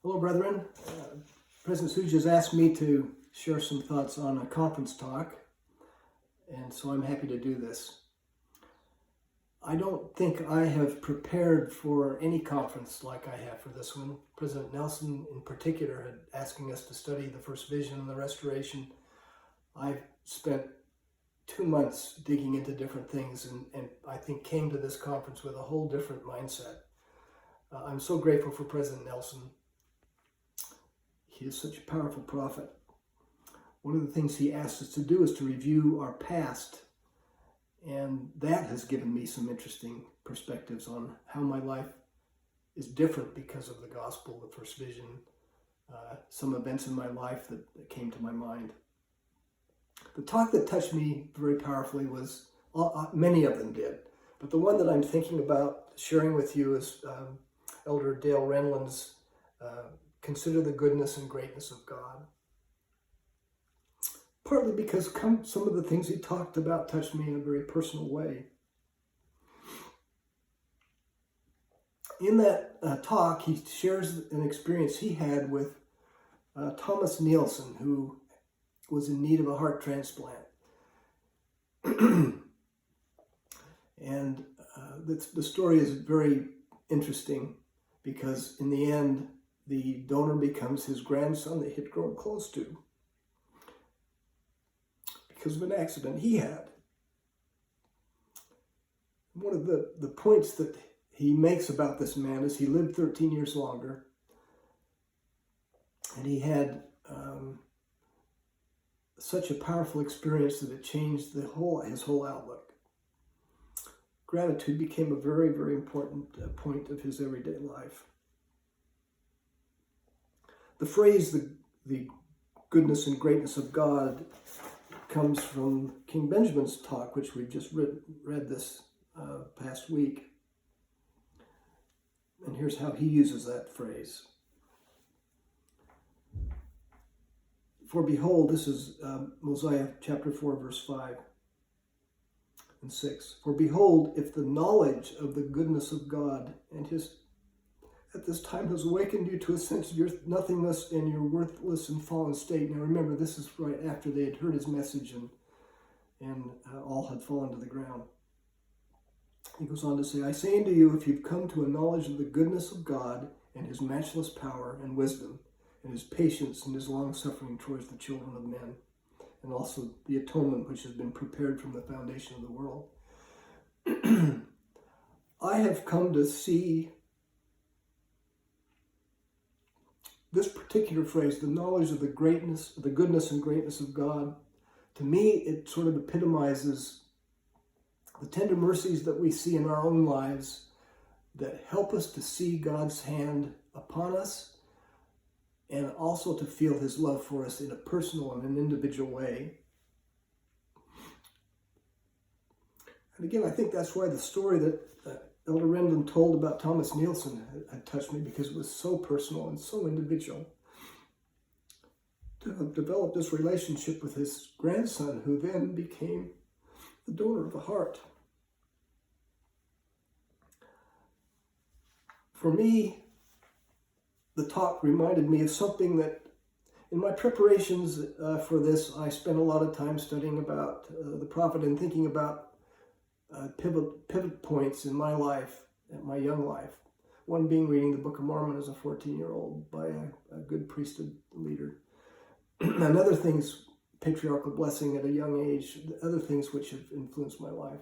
Hello, brethren. President Suj has asked me to share some thoughts on a conference talk, and so I'm happy to do this. I don't think I have prepared for any conference like I have for this one. President Nelson, in particular, had asking us to study the first vision and the restoration. I've spent 2 months digging into different things, and I think came to this conference with a whole different mindset. I'm so grateful for President Nelson. He is such a powerful prophet. One of the things he asked us to do is to review our past, and that has given me some interesting perspectives on how my life is different because of the gospel, the first vision, some events in my life that came to my mind. The talk that touched me very powerfully was, many of them did, but the one that I'm thinking about sharing with you is Elder Renlund's Consider the Goodness and Greatness of God. Partly because some of the things he talked about touched me in a very personal way. In that talk, he shares an experience he had with Thomas Nielsen, who was in need of a heart transplant. And the story is very interesting because in the end, the donor becomes his grandson that he'd grown close to because of an accident he had. One of the points that he makes about this man is he lived 13 years longer, and he had such a powerful experience that it changed his whole outlook. Gratitude became a very, very important point of his everyday life. The phrase, the goodness and greatness of God, comes from King Benjamin's talk, which we've just read this past week. And here's how he uses that phrase. For behold, this is Mosiah chapter 4, verse 5 and 6. For behold, if the knowledge of the goodness of God and his at this time has awakened you to a sense of your nothingness and your worthless and fallen state. Now remember, this is right after they had heard his message and all had fallen to the ground. He goes on to say, I say unto you, if you've come to a knowledge of the goodness of God and his matchless power and wisdom and his patience and his long-suffering towards the children of men, and also the atonement which has been prepared from the foundation of the world, I have come to see this particular phrase, the knowledge of the goodness and greatness of God. To me, it sort of epitomizes the tender mercies that we see in our own lives that help us to see God's hand upon us and also to feel his love for us in a personal and an individual way. And again, I think that's why the story that Elder Renlund told about Thomas Nielsen had touched me, because it was so personal and so individual. To have developed this relationship with his grandson, who then became the donor of a heart. For me, the talk reminded me of something that, in my preparations for this, I spent a lot of time studying about the prophet and thinking about pivot points in my life, my young life. One being reading the Book of Mormon as a 14-year-old by a good priesthood leader. Another thing's patriarchal blessing at a young age. Other things which have influenced my life.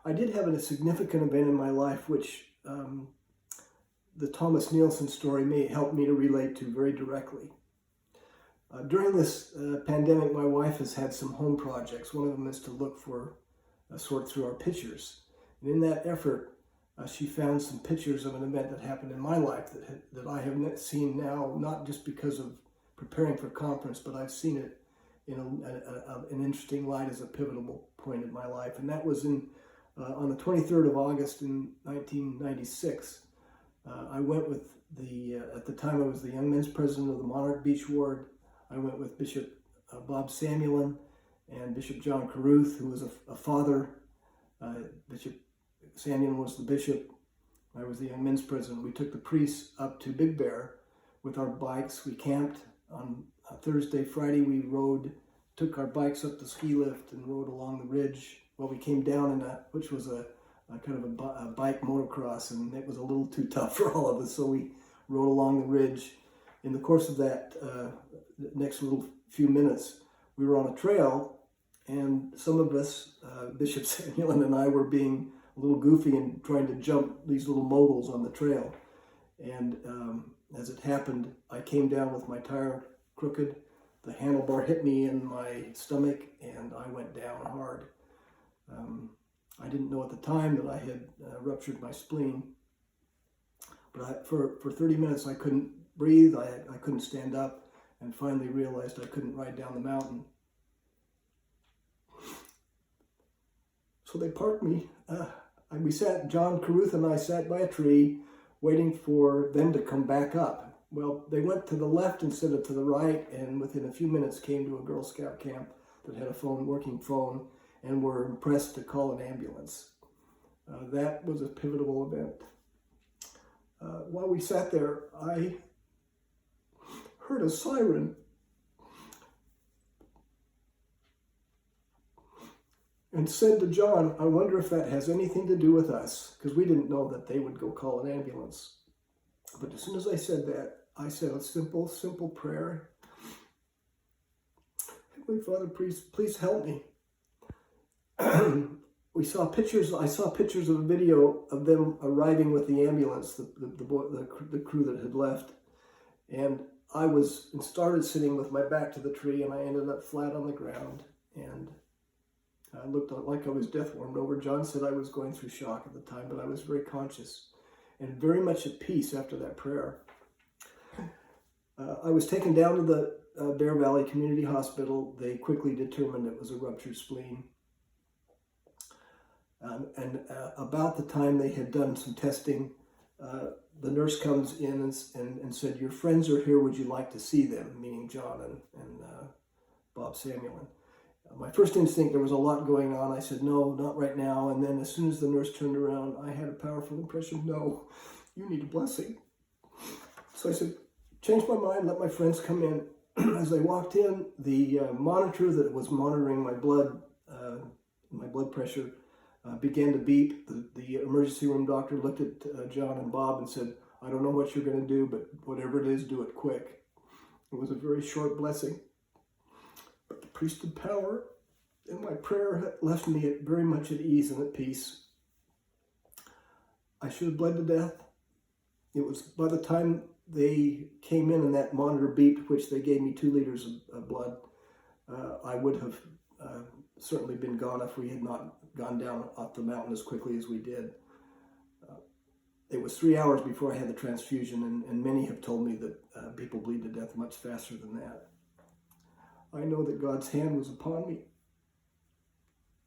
I did have a significant event in my life which the Thomas Nielsen story may help me to relate to very directly. During this pandemic, my wife has had some home projects. One of them is to look for sort through our pictures. And in that effort, she found some pictures of an event that happened in my life that I have seen now, not just because of preparing for conference, but I've seen it in an interesting light as a pivotal point in my life. And that was on the 23rd of August in 1996. I went with at the time I was the young men's president of the Monarch Beach Ward. I went with Bishop Bob Samuelin and Bishop John Caruth, who was a father. Bishop Samuelin was the bishop. I was the young men's president. We took the priests up to Big Bear with our bikes. We camped on Thursday, Friday. We took our bikes up the ski lift and rode along the ridge. Well, we came down which was a kind of a bike motocross, and it was a little too tough for all of us, so we rode along the ridge. In the course of that next little few minutes, we were on a trail, and some of us, Bishop Samuel and I, were being a little goofy and trying to jump these little moguls on the trail. And as it happened, I came down with my tire crooked. The handlebar hit me in my stomach, and I went down hard. I didn't know at the time that I had ruptured my spleen, but for 30 minutes I couldn't breathe, I couldn't stand up, and finally realized I couldn't ride down the mountain. So they parked me. John Caruth and I sat by a tree waiting for them to come back up. Well, they went to the left instead of to the right, and within a few minutes came to a Girl Scout camp that had a working phone, and were impressed to call an ambulance. That was a pivotal event. While we sat there, I heard a siren. And said to John, I wonder if that has anything to do with us, because we didn't know that they would go call an ambulance. But as soon as I said that, I said a simple prayer. Heavenly Father, please help me. I saw pictures of a video of them arriving with the ambulance, the crew that had left. And I started sitting with my back to the tree, and I ended up flat on the ground. And I looked like I was death warmed over. John said I was going through shock at the time, but I was very conscious and very much at peace after that prayer. I was taken down to the Bear Valley Community Hospital. They quickly determined it was a ruptured spleen. And about the time they had done some testing, the nurse comes in and said, your friends are here, would you like to see them? Meaning John and Bob Samuel. My first instinct, there was a lot going on. I said, no, not right now. And then as soon as the nurse turned around, I had a powerful impression, no, you need a blessing. So I said, change my mind, let my friends come in. As I walked in, the monitor that was monitoring my blood pressure began to beep. The emergency room doctor looked at John and Bob and said, I don't know what you're going to do, but whatever it is, do it quick. It was a very short blessing. But the priesthood power in my prayer left me very much at ease and at peace. I should have bled to death. It was by the time they came in and that monitor beeped, which they gave me 2 liters of blood, I would have certainly been gone if we had not gone down off the mountain as quickly as we did. It was 3 hours before I had the transfusion, and many have told me that people bleed to death much faster than that. I know that God's hand was upon me.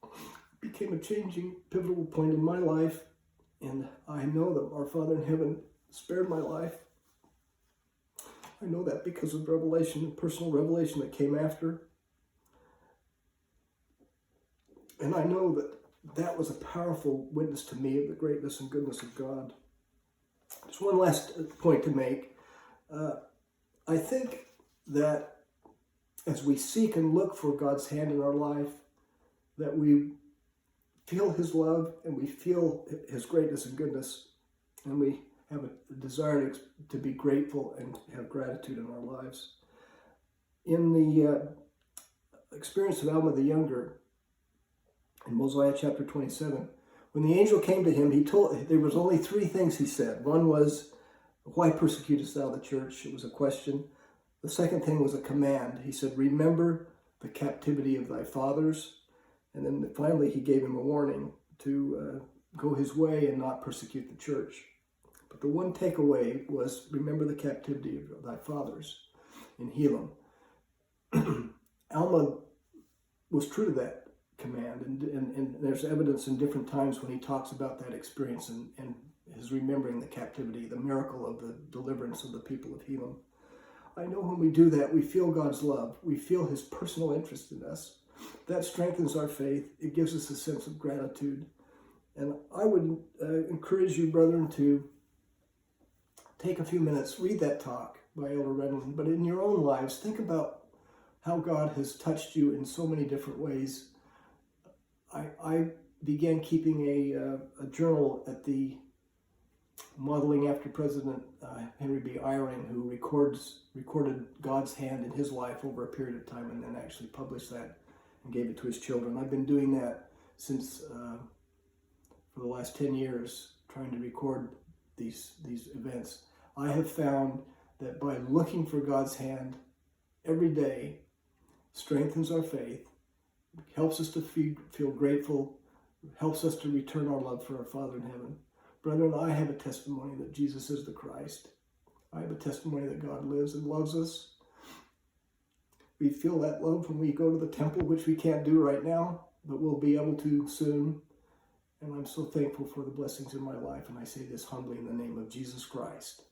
It became a changing, pivotal point in my life, and I know that our Father in heaven spared my life. I know that because of revelation, personal revelation that came after. And I know that that was a powerful witness to me of the greatness and goodness of God. Just one last point to make. I think that as we seek and look for God's hand in our life, that we feel His love and we feel His greatness and goodness, and we have a desire to be grateful and have gratitude in our lives. In the experience of Alma the Younger, in Mosiah chapter 27, when the angel came to him, there was only 3 things he said. One was, why persecutest thou the church? It was a question. The second thing was a command. He said, remember the captivity of thy fathers. And then finally he gave him a warning to go his way and not persecute the church. But the one takeaway was, remember the captivity of thy fathers and heal them. Alma was true to that command, and there's evidence in different times when he talks about that experience and his remembering the captivity, the miracle of the deliverance of the people of Helam. I know when we do that, we feel God's love. We feel His personal interest in us. That strengthens our faith. It gives us a sense of gratitude. And I would encourage you, brethren, to take a few minutes, read that talk, by Elder Renlund, but in your own lives, think about how God has touched you in so many different ways. I began keeping a journal at the modeling after President Henry B. Eyring, who recorded God's hand in his life over a period of time and then actually published that and gave it to his children. I've been doing that since for the last 10 years, trying to record these events. I have found that by looking for God's hand every day strengthens our faith, helps us to feel grateful, helps us to return our love for our Father in heaven. Brethren, I have a testimony that Jesus is the Christ. I have a testimony that God lives and loves us. We feel that love when we go to the temple, which we can't do right now, but we'll be able to soon. And I'm so thankful for the blessings in my life, and I say this humbly in the name of Jesus Christ.